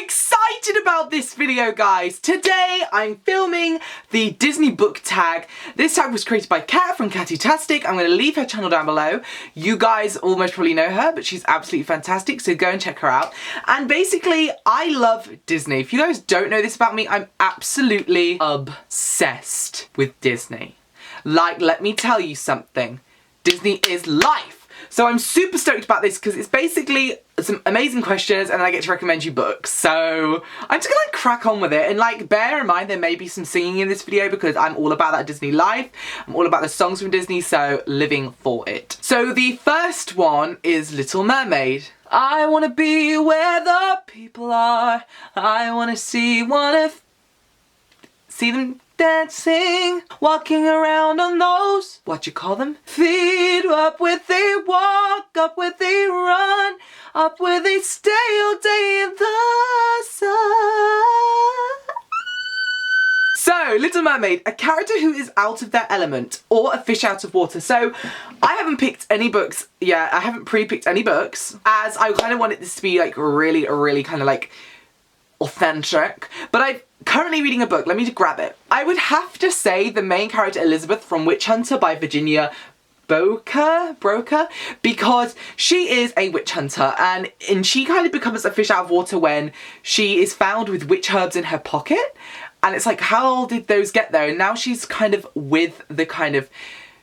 excited about this video, guys. Today I'm filming the Disney book tag. This tag was created by Kat from Catty-tastic. I'm going to leave her channel down below. You guys almost probably know her, but she's absolutely fantastic, so go and check her out. And basically, I love Disney. If you guys don't know this about me, I'm absolutely obsessed with Disney. Like, let me tell you something. Disney is life. So I'm super stoked about this because it's basically some amazing questions and I get to recommend you books. So I'm just gonna crack on with it, and like bear in mind there may be some singing in this video because I'm all about that Disney life. I'm all about the songs from Disney, so living for it. So the first one is Little Mermaid. I wanna be where the people are. I wanna see them dancing, walking around on those, what you call them? Feet, up where they walk, up where they run, up where they stay all day in the sun. So, Little Mermaid, a character who is out of their element, or a fish out of water. So, I haven't picked any books yet. I haven't pre-picked any books, as I kind of wanted this to be like really kind of like authentic. But I'm currently reading a book. Let me just grab it. I would have to say the main character Elizabeth from Witch Hunter by Virginia Broker, because she is a witch hunter and she kind of becomes a fish out of water when she is found with witch herbs in her pocket. And it's like, how did those get there? And now she's kind of with the kind of...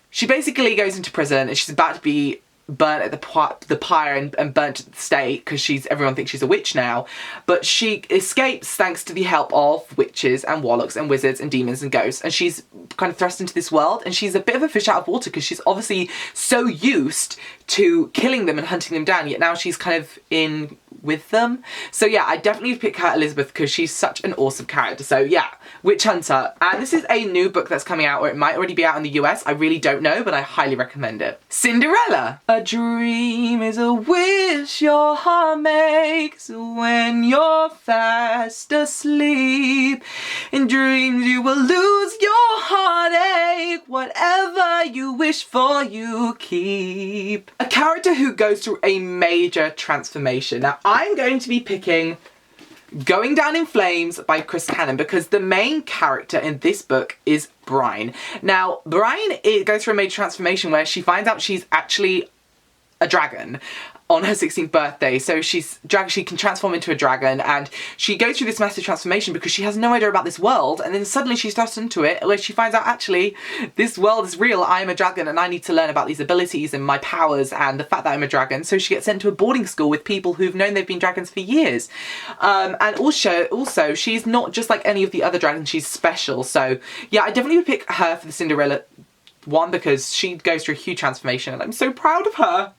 She basically goes into prison and she's about to be burnt at the pyre and burnt at the stake because everyone thinks she's a witch now. But she escapes thanks to the help of witches and warlocks and wizards and demons and ghosts. And she's kind of thrust into this world, and she's a bit of a fish out of water because she's obviously so used to killing them and hunting them down, yet now she's kind of in with them. So yeah, I definitely pick her Elizabeth because she's such an awesome character. So yeah, Witch Hunter. And this is a new book that's coming out, or it might already be out in the US. I really don't know, but I highly recommend it. Cinderella. A dream is a wish your heart makes when you're fast asleep. In dreams you will lose your heartache. Whatever you wish for, you keep. A character who goes through a major transformation. Now, I'm going to be picking Going Down in Flames by Chris Cannon because the main character in this book is Brine. Now, Brine goes through a major transformation where she finds out she's actually a dragon on her 16th birthday. So she can transform into a dragon, and she goes through this massive transformation because she has no idea about this world, and then suddenly she's thrust into it where she finds out actually this world is real. I am a dragon and I need to learn about these abilities and my powers and the fact that I'm a dragon. So she gets sent to a boarding school with people who've known they've been dragons for years. And also she's not just like any of the other dragons, she's special. So yeah, I definitely would pick her for the Cinderella one because she goes through a huge transformation and I'm so proud of her.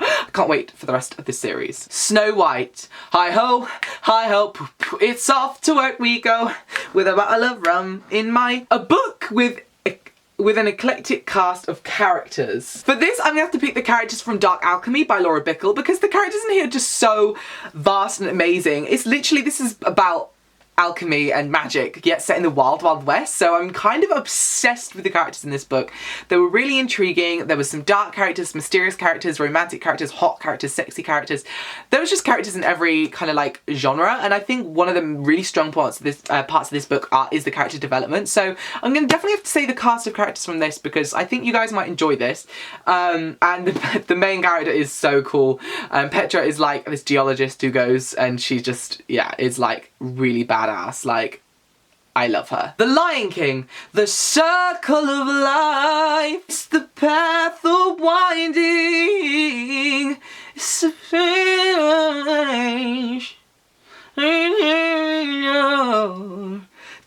I can't wait for the rest of this series. Snow White. Hi-ho, hi-ho, it's off to work we go, with a bottle of rum in my... A book with an eclectic cast of characters. For this, I'm gonna have to pick the characters from Dark Alchemy by Laura Bickle because the characters in here are just so vast and amazing. It's literally, this is about alchemy and magic, yet set in the wild, wild west. So I'm kind of obsessed with the characters in this book. They were really intriguing. There was some dark characters, mysterious characters, romantic characters, hot characters, sexy characters. There was just characters in every kind of like genre, and I think one of the really strong parts of this book is the character development. So I'm gonna definitely have to say the cast of characters from this because I think you guys might enjoy this. And the main character is so cool. Petra is like this geologist who goes, and she just, yeah, is like really badass. Like, I love her. The Lion King. The circle of life. It's the path of winding. It's a finish.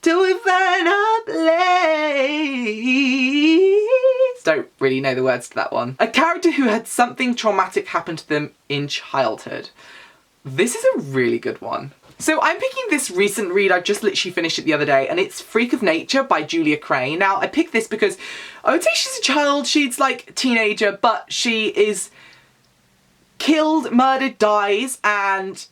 Till we find our place. Don't really know the words to that one. A character who had something traumatic happen to them in childhood. This is a really good one. So I'm picking this recent read, I just literally finished it the other day, and it's Freak of Nature by Julia Crane. Now, I picked this because I would say she's a child, she's like a teenager, but she is killed, murdered, dies, and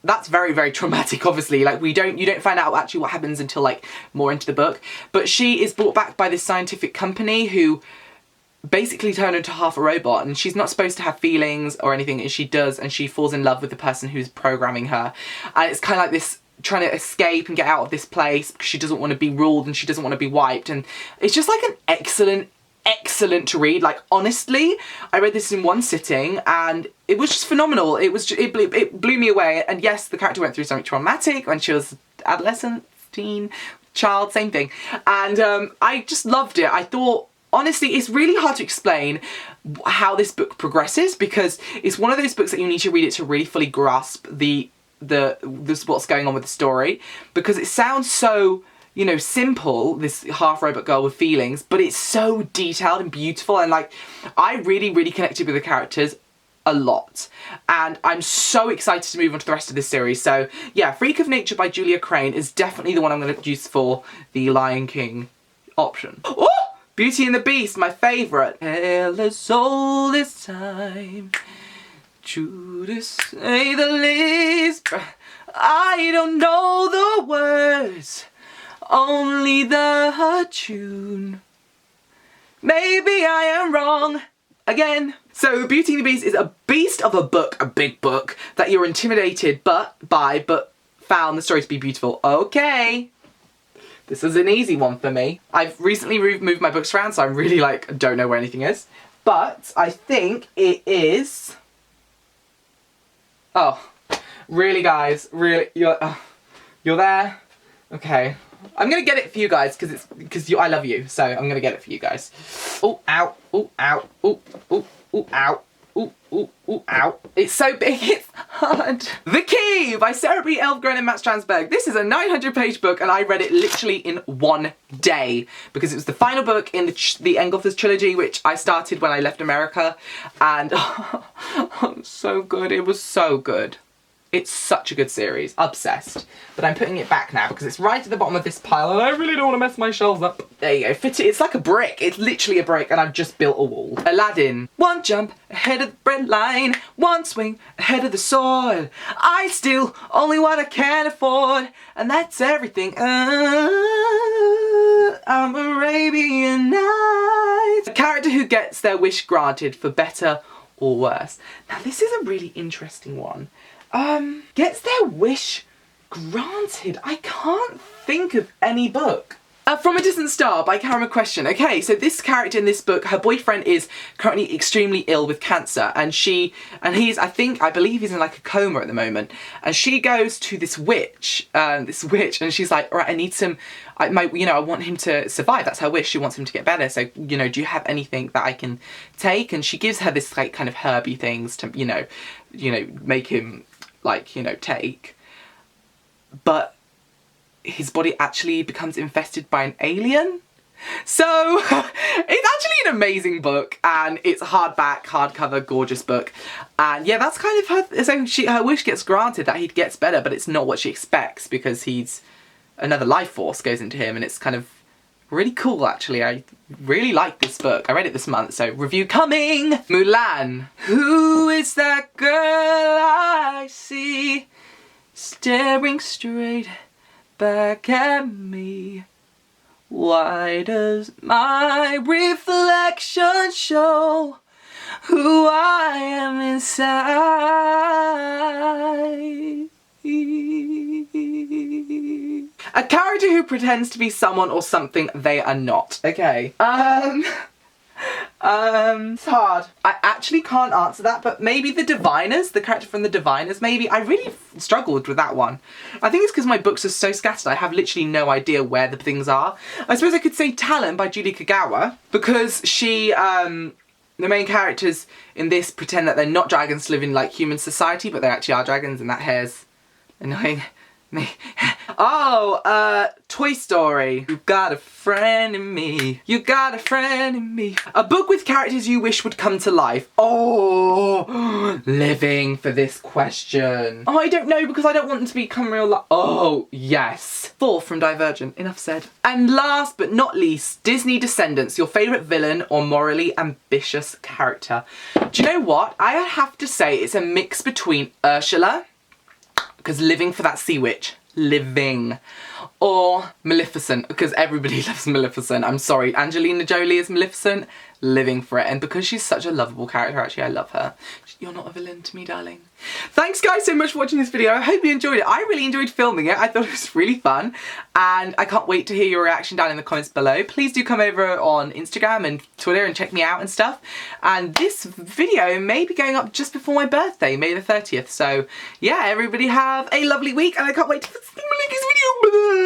that's very, very traumatic, obviously. Like, you don't find out actually what happens until like more into the book, but she is brought back by this scientific company who basically turned into half a robot, and she's not supposed to have feelings or anything, and she does, and she falls in love with the person who's programming her. And it's kind of like this trying to escape and get out of this place because she doesn't want to be ruled and she doesn't want to be wiped. And it's just like an excellent to read. Like, honestly, I read this in one sitting and it was just phenomenal. It blew me away. And yes, the character went through something traumatic when she was adolescent, teen, child, same thing. And I just loved it. I thought, honestly, it's really hard to explain how this book progresses, because it's one of those books that you need to read it to really fully grasp this what's going on with the story, because it sounds so, you know, simple, this half robot girl with feelings, but it's so detailed and beautiful, and like, I really connected with the characters a lot, and I'm so excited to move on to the rest of this series. So yeah, Freak of Nature by Julia Crane is definitely the one I'm going to use for the Lion King option. Oh! Beauty and the Beast, my favourite. Tale as old as time, true to say the least. I don't know the words, only the tune. Maybe I am wrong again. So Beauty and the Beast is a beast of a book, a big book, that you're intimidated but found the story to be beautiful. Okay. This is an easy one for me. I've recently moved my books around, so I'm really like, don't know where anything is. But I think it is... Oh, really guys, really, you're there? Okay. I'm gonna get it for you guys, because I love you, so I'm gonna get it for you guys. Oh, ow, oh, ow, oh, oh, oh, ow. Ooh, ooh, ooh, ow. It's so big, it's hard. The Key by Sarah B. Elfgren and Matt Stransberg. This is a 900-page book, and I read it literally in one day, because it was the final book in the Engulfers trilogy, which I started when I left America, and oh, so good. It was so good. It's such a good series. Obsessed. But I'm putting it back now because it's right at the bottom of this pile and I really don't want to mess my shelves up. There you go. Fit it. It's like a brick. It's literally a brick and I've just built a wall. Aladdin. One jump ahead of the bread line. One swing ahead of the sword. I steal only what I can afford. And that's everything. I'm Arabian Nights. A character who gets their wish granted for better or worse. Now this is a really interesting one. Gets their wish granted. I can't think of any book. From a Distant Star by Karen McQuestion. Okay, so this character in this book, her boyfriend is currently extremely ill with cancer, and I believe he's in like a coma at the moment. And she goes to this witch, and she's like, all right, I need some, I want him to survive. That's her wish. She wants him to get better. So, you know, do you have anything that I can take? And she gives her this like kind of herby things to, you know, make him like, you know, take. But his body actually becomes infested by an alien. So it's actually an amazing book, and it's hardback, hardcover, gorgeous book. And yeah, that's kind of her, so her wish gets granted that he gets better, but it's not what she expects because another life force goes into him, and it's kind of really cool actually. I really like this book. I read it this month, so review coming! Mulan. Who is that girl I see staring straight back at me? Why does my reflection show who I am inside? A character who pretends to be someone or something they are not. Okay. It's hard. I actually can't answer that, but maybe the Diviners, the character from the Diviners, maybe. I really struggled with that one. I think it's because my books are so scattered, I have literally no idea where the things are. I suppose I could say Talon by Julie Kagawa, because she, the main characters in this pretend that they're not dragons to live in like human society, but they actually are dragons, and that hair's annoying me. Oh, Toy Story. You got a friend in me. You got a friend in me. A book with characters you wish would come to life. Oh, living for this question. Oh, I don't know because I don't want them to become real life. Oh, yes. 4 from Divergent. Enough said. And last but not least, Disney Descendants. Your favourite villain or morally ambitious character. Do you know what? I have to say it's a mix between Ursula, because living for that sea witch, living, or Maleficent, because everybody loves Maleficent. I'm sorry, Angelina Jolie is Maleficent, living for it. And because she's such a lovable character, actually, I love her. You're not a villain to me, darling. Thanks guys so much for watching this video. I hope you enjoyed it. I really enjoyed filming it. I thought it was really fun. And I can't wait to hear your reaction down in the comments below. Please do come over on Instagram and Twitter and check me out and stuff. And this video may be going up just before my birthday, May the 30th. So yeah, everybody have a lovely week and I can't wait to see my next video.